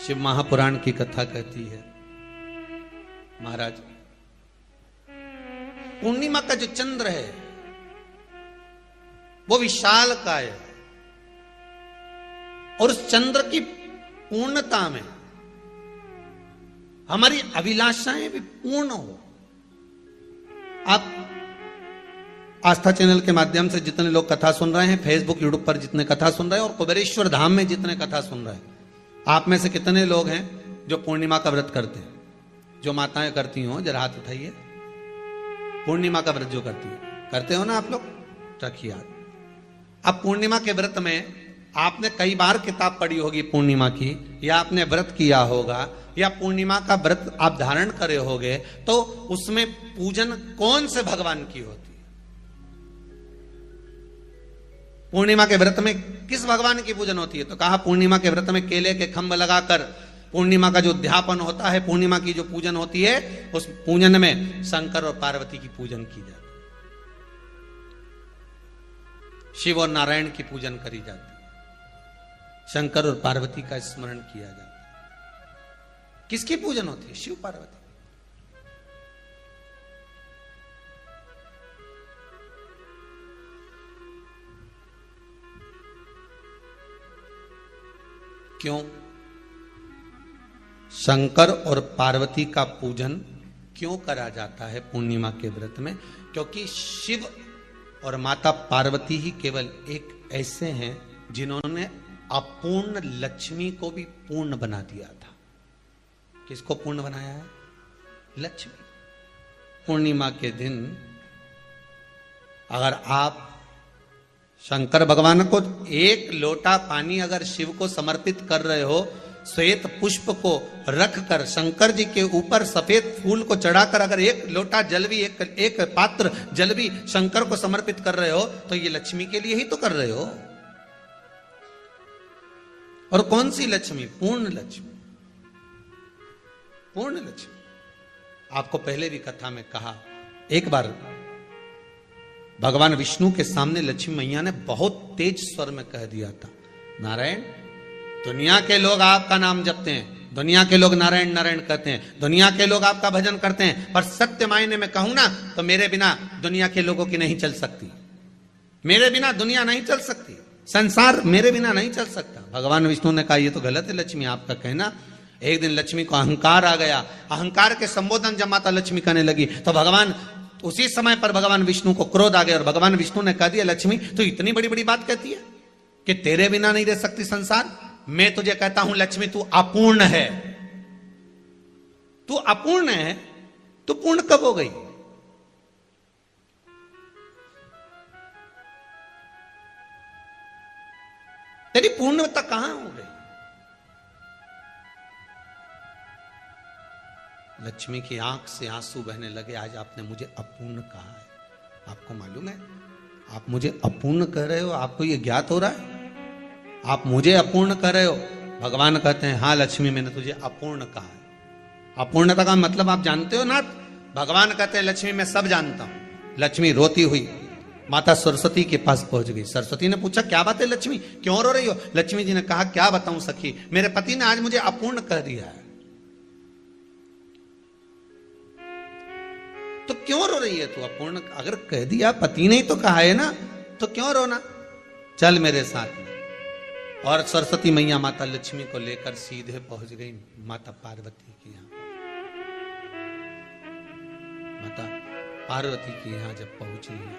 शिव महापुराण की कथा कहती है, महाराज पूर्णिमा का जो चंद्र है वो विशाल काय है और उस चंद्र की पूर्णता में हमारी अभिलाषाएं भी पूर्ण हो। आप आस्था चैनल के माध्यम से जितने लोग कथा सुन रहे हैं, फेसबुक यूट्यूब पर जितने कथा सुन रहे हैं और कुबेरेश्वर धाम में जितने कथा सुन रहे हैं, आप में से कितने लोग हैं जो पूर्णिमा का व्रत करते हैं? जो माताएं करती हो जरा हाथ उठाइए। पूर्णिमा का व्रत जो करती है, करते हो ना आप लोग? रखिए याद। अब पूर्णिमा के व्रत में आपने कई बार किताब पढ़ी होगी पूर्णिमा की, या आपने व्रत किया होगा, या पूर्णिमा का व्रत आप धारण करे होगे, तो उसमें पूजन कौन से भगवान की होती है? पूर्णिमा के व्रत में किस भगवान की पूजन होती है? तो कहा पूर्णिमा के व्रत में केले के खंभ लगाकर पूर्णिमा का जो उद्यापन होता है, पूर्णिमा की जो पूजन होती है, उस पूजन में शंकर और पार्वती की पूजन की जाती है, शिव और नारायण की पूजन करी जाती है, शंकर और पार्वती का स्मरण किया जाता है। किसकी पूजन होती है? शिव पार्वती। क्यों शंकर और पार्वती का पूजन क्यों करा जाता है पूर्णिमा के व्रत में? क्योंकि शिव और माता पार्वती ही केवल एक ऐसे हैं जिन्होंने अपूर्ण लक्ष्मी को भी पूर्ण बना दिया था। किसको पूर्ण बनाया है? लक्ष्मी। पूर्णिमा के दिन अगर आप शंकर भगवान को एक लोटा पानी अगर शिव को समर्पित कर रहे हो, श्वेत पुष्प को रखकर शंकर जी के ऊपर सफेद फूल को चढ़ाकर अगर एक लोटा जल भी, एक पात्र जल भी शंकर को समर्पित कर रहे हो, तो ये लक्ष्मी के लिए ही तो कर रहे हो। और कौन सी लक्ष्मी? पूर्ण लक्ष्मी। पूर्ण लक्ष्मी। आपको पहले भी कथा में कहा, एक बार भगवान विष्णु के सामने लक्ष्मी मैया ने बहुत तेज स्वर में कह दिया था, नारायण, दुनिया के लोग आपका नाम जपते हैं, दुनिया के लोग नारायण नारायण कहते हैं, दुनिया के लोग आपका भजन करते हैं, पर सत्य मायने में कहूं ना तो मेरे बिना दुनिया के लोगों की नहीं चल सकती। मेरे बिना दुनिया नहीं चल सकती, संसार मेरे बिना नहीं चल सकता। भगवान विष्णु ने कहा ये तो गलत है लक्ष्मी आपका कहना। एक दिन लक्ष्मी को अहंकार आ गया। अहंकार के संबोधन जब माता लक्ष्मी करने लगी तो भगवान उसी समय पर भगवान विष्णु को क्रोध आ गया और भगवान विष्णु ने कह दिया, लक्ष्मी तू इतनी बड़ी बड़ी बात कहती है कि तेरे बिना नहीं रह सकती संसार। मैं तुझे कहता हूं लक्ष्मी, तू अपूर्ण है। तू अपूर्ण है तो पूर्ण कब हो गई? तेरी पूर्णता कहां हो गई? लक्ष्मी की आंख से आंसू बहने लगे। आज आपने मुझे अपूर्ण कहा है। आपको मालूम है आप मुझे अपूर्ण कह रहे हो? आपको ये ज्ञात हो रहा है आप मुझे अपूर्ण कह रहे हो? भगवान कहते हैं हाँ लक्ष्मी, मैंने तुझे अपूर्ण कहा है। अपूर्णता का मतलब आप जानते हो ना? भगवान कहते हैं लक्ष्मी मैं सब जानता हूं। लक्ष्मी रोती हुई माता सरस्वती के पास पहुंच गई। सरस्वती ने पूछा क्या बात है लक्ष्मी, क्यों रो रही हो? लक्ष्मी जी ने कहा क्या बताऊं सखी, मेरे पति ने आज मुझे अपूर्ण कह दिया है। तो क्यों रो रही है तू? अपूर्ण अगर कह दिया, पति ने ही तो कहा है ना, तो क्यों रोना? चल मेरे साथ में। और सरस्वती मैया माता लक्ष्मी को लेकर सीधे पहुंच गई माता पार्वती के यहां। माता पार्वती के यहां जब पहुंची है,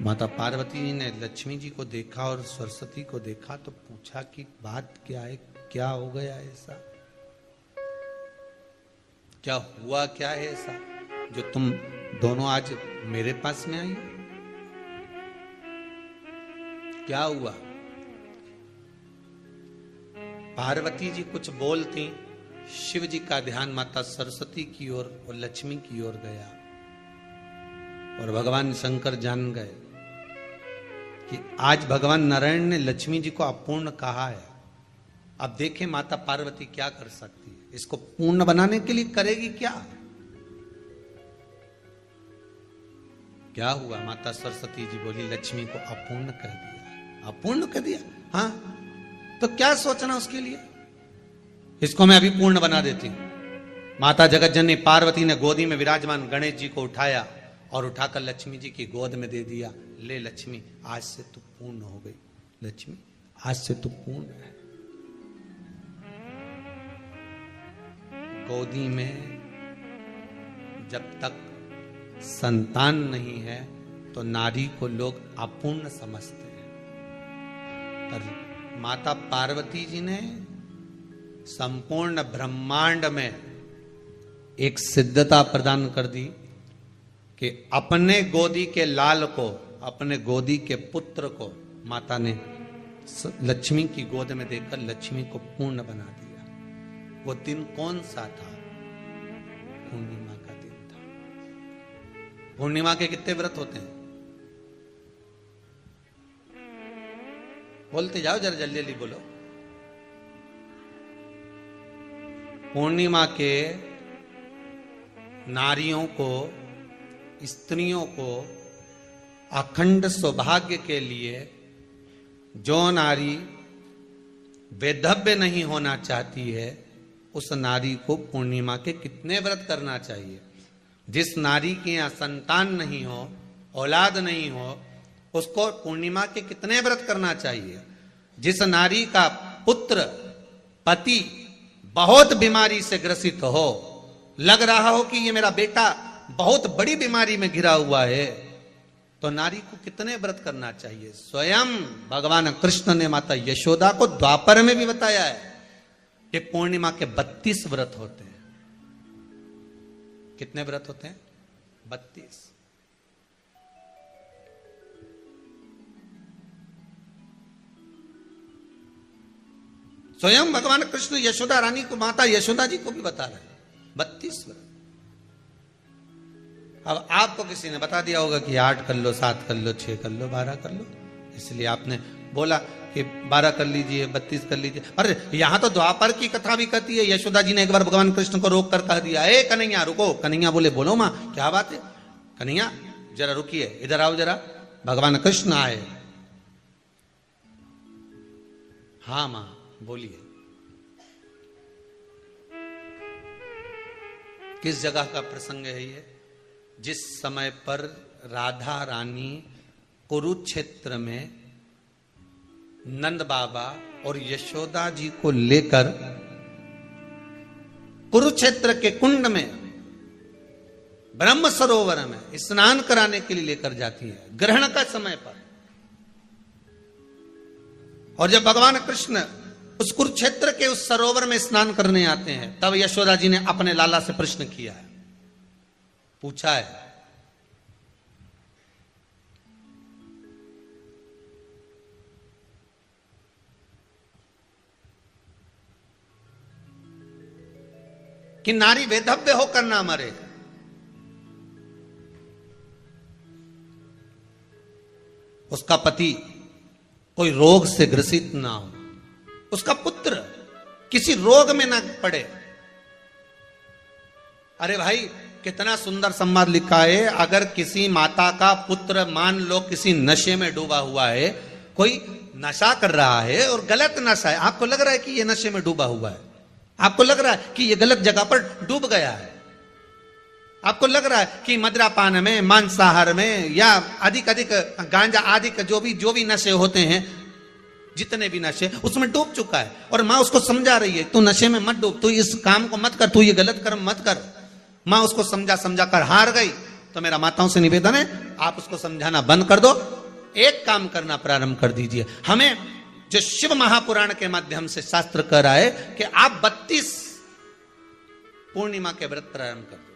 माता पार्वती ने लक्ष्मी जी को देखा और सरस्वती को देखा तो पूछा कि बात क्या है, क्या हो गया ऐसा, क्या हुआ, क्या है ऐसा जो तुम दोनों आज मेरे पास में आई? क्या हुआ? पार्वती जी कुछ बोलती, शिव जी का ध्यान माता सरस्वती की ओर और लक्ष्मी की ओर गया और भगवान शंकर जान गए कि आज भगवान नारायण ने लक्ष्मी जी को अपूर्ण कहा है। अब देखें माता पार्वती क्या कर सकती है, इसको पूर्ण बनाने के लिए करेगी क्या? क्या हुआ? माता सरस्वती जी बोली लक्ष्मी को अपूर्ण कह दिया। अपूर्ण कह दिया? हाँ, तो क्या सोचना उसके लिए? इसको मैं अभी पूर्ण बना देती हूं। माता जगतजननी पार्वती ने गोदी में विराजमान गणेश जी को उठाया और उठाकर लक्ष्मी जी की गोद में दे दिया। ले लक्ष्मी, आज से तू पूर्ण हो गई। लक्ष्मी, आज से तू पूर्ण है। गोदी में जब तक संतान नहीं है तो नारी को लोग अपूर्ण समझते हैं, पर माता पार्वती जी ने संपूर्ण ब्रह्मांड में एक सिद्धता प्रदान कर दी कि अपने गोदी के लाल को, अपने गोदी के पुत्र को माता ने लक्ष्मी की गोद में देकर लक्ष्मी को पूर्ण बना दिया। वो दिन कौन सा था? पूर्णिमा का दिन था। पूर्णिमा के कितने व्रत होते हैं? बोलते जाओ, जरा जल्दी जल्दी बोलो। पूर्णिमा के नारियों को, स्त्रियों को अखंड सौभाग्य के लिए, जो नारी वैधव्य नहीं होना चाहती है, उस नारी को पूर्णिमा के कितने व्रत करना चाहिए? जिस नारी के यहाँ संतान नहीं हो, औलाद नहीं हो, उसको पूर्णिमा के कितने व्रत करना चाहिए? जिस नारी का पुत्र, पति बहुत बीमारी से ग्रसित हो, लग रहा हो कि ये मेरा बेटा बहुत बड़ी बीमारी में घिरा हुआ है, तो नारी को कितने व्रत करना चाहिए? स्वयं भगवान कृष्ण ने माता यशोदा को द्वापर में भी बताया है कि पूर्णिमा के 32 व्रत होते हैं। कितने व्रत होते हैं? 32। स्वयं भगवान कृष्ण यशोदा रानी को, माता यशोदा जी को भी बता रहे हैं 32 व्रत। अब आपको किसी ने बता दिया होगा कि 8 कर लो, 7 कर लो, 6 कर लो, 12 कर लो, इसलिए आपने बोला कि 12 कर लीजिए, 32 कर लीजिए। अरे यहां तो द्वापर की कथा भी कहती है। यशोदा जी ने एक बार भगवान कृष्ण को रोक कर कह दिया, ए कन्हैया रुको। कन्हैया बोले, बोलो मां, क्या बात है? कन्हैया जरा रुकिए, इधर आओ जरा। भगवान कृष्ण आए। हाँ मां बोलिए। किस जगह का प्रसंग है ये? जिस समय पर राधा रानी कुरुक्षेत्र में नंद बाबा और यशोदा जी को लेकर कुरुक्षेत्र के कुंड में, ब्रह्म सरोवर में स्नान कराने के लिए लेकर जाती है, ग्रहण का समय पर। और जब भगवान कृष्ण उस कुरुक्षेत्र के उस सरोवर में स्नान करने आते हैं, तब यशोदा जी ने अपने लाला से प्रश्न किया है, पूछा है कि नारी वैधव्य होकर ना मरे। उसका पति कोई रोग से ग्रसित ना हो, उसका पुत्र किसी रोग में ना पड़े। अरे भाई कितना सुंदर संवाद लिखा है। अगर किसी माता का पुत्र मान लो किसी नशे में डूबा हुआ है, कोई नशा कर रहा है और गलत नशा है, आपको लग रहा है कि ये नशे में डूबा हुआ है, आपको लग रहा है कि ये गलत जगह पर डूब गया है, आपको लग रहा है कि मदिरापान में, मांसाहार में या अधिक गांजा आदि का जो भी नशे होते हैं, जितने भी नशे, उसमें डूब चुका है। और माँ उसको समझा रही है, तू नशे में मत डूब, तू इस काम को मत कर, तू ये गलत कर्म मत कर। माँ उसको समझा कर हार गई। तो मेरा माताओं से निवेदन है, आप उसको समझाना बंद कर दो, एक काम करना प्रारंभ कर दीजिए। हमें जो शिव महापुराण के माध्यम से शास्त्र कह रहा है कि आप 32 पूर्णिमा के व्रत प्रारंभ कर दो।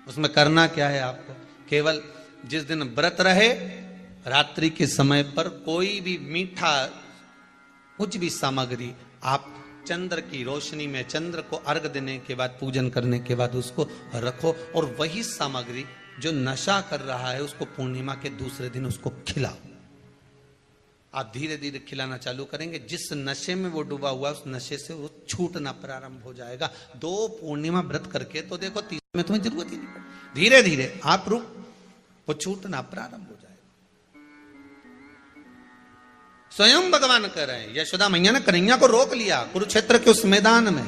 उसमें करना क्या है आपको? केवल जिस दिन व्रत रहे, रात्रि के समय पर कोई भी मीठा, कुछ भी सामग्री आप चंद्र की रोशनी में, चंद्र को अर्घ देने के बाद, पूजन करने के बाद उसको रखो, और वही सामग्री जो नशा कर रहा है उसको पूर्णिमा के दूसरे दिन उसको खिलाओ। आप धीरे धीरे खिलाना चालू करेंगे, जिस नशे में वो डूबा हुआ उस नशे से वो छूटना प्रारंभ हो जाएगा। 2 पूर्णिमा व्रत करके तो देखो, तीसरे में तुम्हें जरूरत ही नहीं पड़ेगी। धीरे धीरे आप रुक, वो छूटना प्रारंभ हो जाएगा। स्वयं भगवान कह रहे हैं। यशोदा मैया ने कन्हैया को रोक लिया कुरुक्षेत्र के उस मैदान में,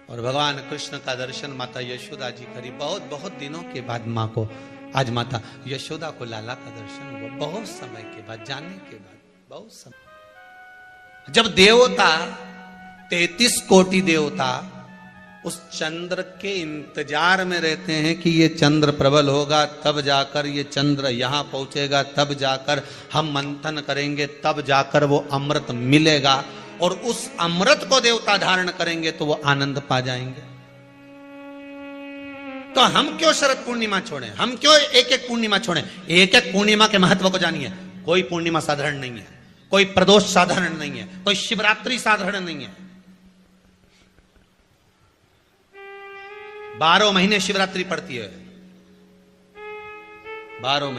और भगवान कृष्ण का दर्शन माता यशोदा जी करी। बहुत बहुत दिनों के बाद माँ को, आज माता यशोदा को लाला का दर्शन हुआ, बहुत समय के बाद, जाने के बाद, बहुत समय। जब देवता 33 कोटि देवता उस चंद्र के इंतजार में रहते हैं कि ये चंद्र प्रबल होगा, तब जाकर ये चंद्र यहां पहुंचेगा, तब जाकर हम मंथन करेंगे, तब जाकर वो अमृत मिलेगा, और उस अमृत को देवता धारण करेंगे तो वो आनंद पा जाएंगे। तो हम क्यों शरद पूर्णिमा छोड़ें? हम क्यों एक एक पूर्णिमा छोड़ें? एक एक पूर्णिमा के महत्व को जानिए। कोई पूर्णिमा साधारण नहीं है, कोई प्रदोष साधारण नहीं है, कोई शिवरात्रि साधारण नहीं है। 12 महीने शिवरात्रि पड़ती है, 12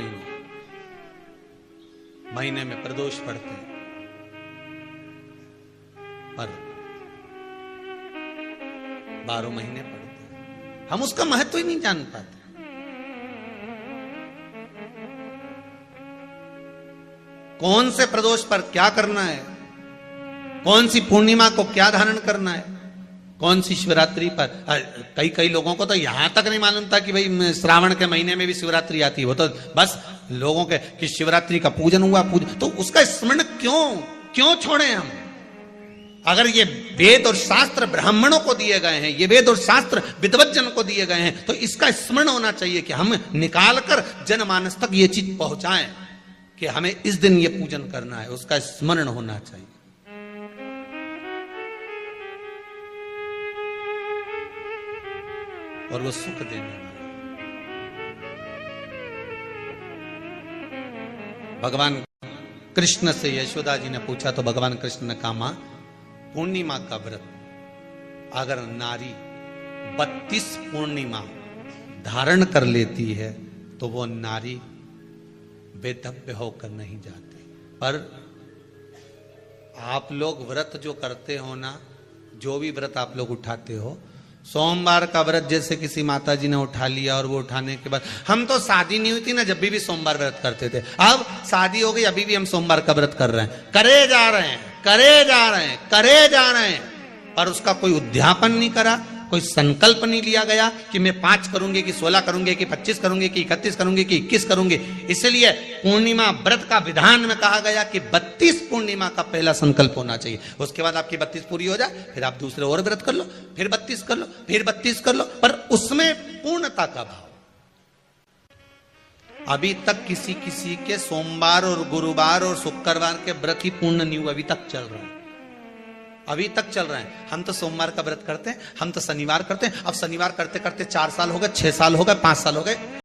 महीने में प्रदोष पड़ते हैं, पर 12 महीने पड़ते हैं। हम उसका महत्व ही नहीं जान पाते। कौन से प्रदोष पर क्या करना है, कौन सी पूर्णिमा को क्या धारण करना है, कौन सी शिवरात्रि पर। कई लोगों को तो यहां तक नहीं मालूम था कि भाई श्रावण के महीने में भी शिवरात्रि आती है। वो तो बस लोगों के कि शिवरात्रि का पूजन हुआ, तो उसका स्मरण क्यों छोड़े हम? अगर ये वेद और शास्त्र ब्राह्मणों को दिए गए हैं, ये वेद और शास्त्र विद्वज्जन को दिए गए हैं, तो इसका स्मरण होना चाहिए कि हम निकालकर जनमानस तक ये चीज पहुंचाएं कि हमें इस दिन ये पूजन करना है, उसका स्मरण होना चाहिए। और वो सुख देने वाला। भगवान कृष्ण से यशोदा जी ने पूछा तो भगवान कृष्ण ने कहा, मां, पूर्णिमा का व्रत अगर नारी 32 पूर्णिमा धारण कर लेती है तो वो नारी बेधव्य होकर नहीं जाती। पर आप लोग व्रत जो करते हो ना, जो भी व्रत आप लोग उठाते हो, सोमवार का व्रत जैसे किसी माता जी ने उठा लिया और वो उठाने के बाद, हम तो शादी नहीं हुई थी ना जब भी सोमवार व्रत करते थे, अब शादी हो गई अभी भी हम सोमवार का व्रत कर रहे हैं, करे जा रहे हैं, पर उसका कोई उद्यापन नहीं करा, कोई संकल्प नहीं लिया गया कि मैं 5 करूंगी कि 16 करूंगी कि 25 करूंगी कि 31 करूंगी कि 21 करूंगी। इसलिए पूर्णिमा व्रत का विधान में कहा गया कि 32 पूर्णिमा का पहला संकल्प होना चाहिए। उसके बाद आपकी 32 पूरी हो जाए, फिर आप दूसरे और व्रत कर लो, फिर 32 कर लो, फिर 32 कर लो, पर उसमें पूर्णता का भाव। अभी तक किसी के सोमवार और गुरुवार और शुक्रवार के व्रत ही पूर्ण नहीं हुआ, अभी तक चल रहा है, अभी तक चल रहे हैं। हम तो सोमवार का व्रत करते हैं, हम तो शनिवार करते हैं, अब शनिवार करते करते 4 साल हो गए, 6 साल हो गए, 5 साल हो गए।